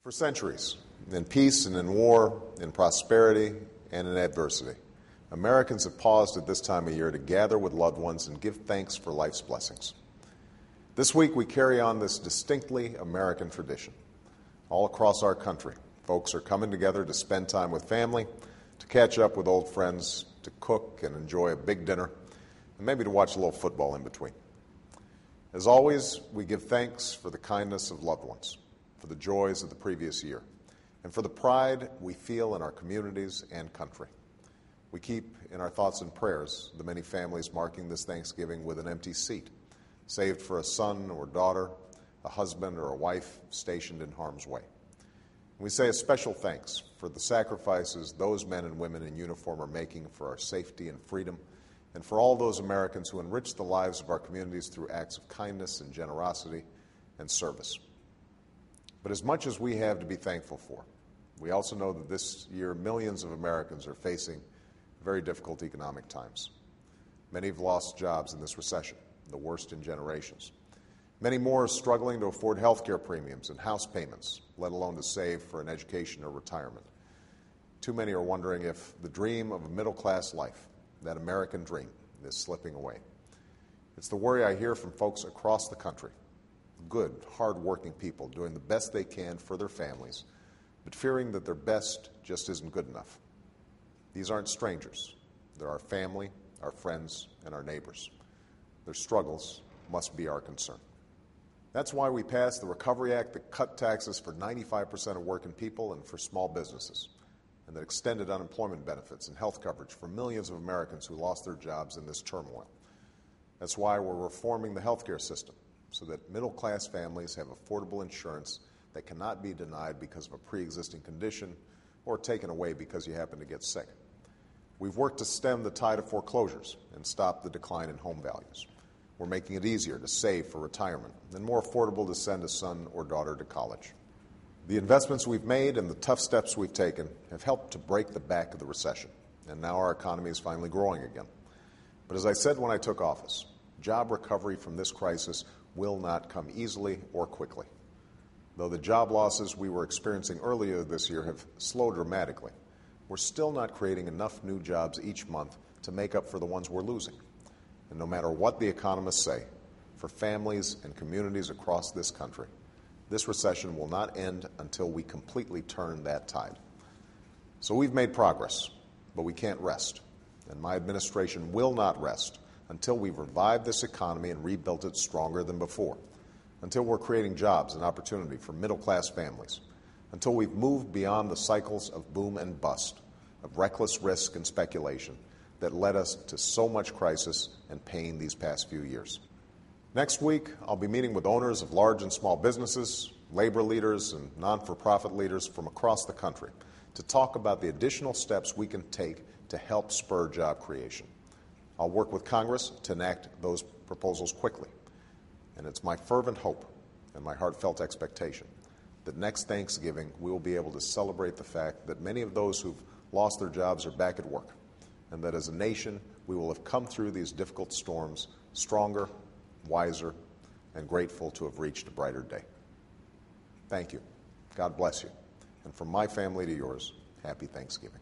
For centuries, in peace and in war, in prosperity and in adversity, Americans have paused at this time of year to gather with loved ones and give thanks for life's blessings. This week, we carry on this distinctly American tradition. All across our country, folks are coming together to spend time with family, to catch up with old friends, to cook and enjoy a big dinner, and maybe to watch a little football in between. As always, we give thanks for the kindness of loved ones, for the joys of the previous year, and for the pride we feel in our communities and country. We keep in our thoughts and prayers the many families marking this Thanksgiving with an empty seat, saved for a son or daughter, a husband or a wife stationed in harm's way. We say a special thanks for the sacrifices those men and women in uniform are making for our safety and freedom, and for all those Americans who enrich the lives of our communities through acts of kindness and generosity and service. But as much as we have to be thankful for, we also know that this year millions of Americans are facing very difficult economic times. Many have lost jobs in this recession, the worst in generations. Many more are struggling to afford health care premiums and house payments, let alone to save for an education or retirement. Too many are wondering if the dream of a middle-class life, that American dream, is slipping away. It's the worry I hear from folks across the country. Good, hard-working people doing the best they can for their families, but fearing that their best just isn't good enough. These aren't strangers. They're our family, our friends, and our neighbors. Their struggles must be our concern. That's why we passed the Recovery Act that cut taxes for 95% of working people and for small businesses, and that extended unemployment benefits and health coverage for millions of Americans who lost their jobs in this turmoil. That's why we're reforming the health care system, so that middle-class families have affordable insurance that cannot be denied because of a pre-existing condition or taken away because you happen to get sick. We've worked to stem the tide of foreclosures and stop the decline in home values. We're making it easier to save for retirement and more affordable to send a son or daughter to college. The investments we've made and the tough steps we've taken have helped to break the back of the recession, and now our economy is finally growing again. But as I said when I took office, job recovery from this crisis will not come easily or quickly. Though the job losses we were experiencing earlier this year have slowed dramatically, we're still not creating enough new jobs each month to make up for the ones we're losing. And no matter what the economists say, for families and communities across this country, this recession will not end until we completely turn that tide. So we've made progress, but we can't rest. And my administration will not rest until we've revived this economy and rebuilt it stronger than before, until we're creating jobs and opportunity for middle-class families, until we've moved beyond the cycles of boom and bust, of reckless risk and speculation that led us to so much crisis and pain these past few years. Next week, I'll be meeting with owners of large and small businesses, labor leaders, and non-for-profit leaders from across the country to talk about the additional steps we can take to help spur job creation. I'll work with Congress to enact those proposals quickly. And it's my fervent hope and my heartfelt expectation that next Thanksgiving we will be able to celebrate the fact that many of those who've lost their jobs are back at work, and that as a nation we will have come through these difficult storms stronger, wiser, and grateful to have reached a brighter day. Thank you. God bless you. And from my family to yours, happy Thanksgiving.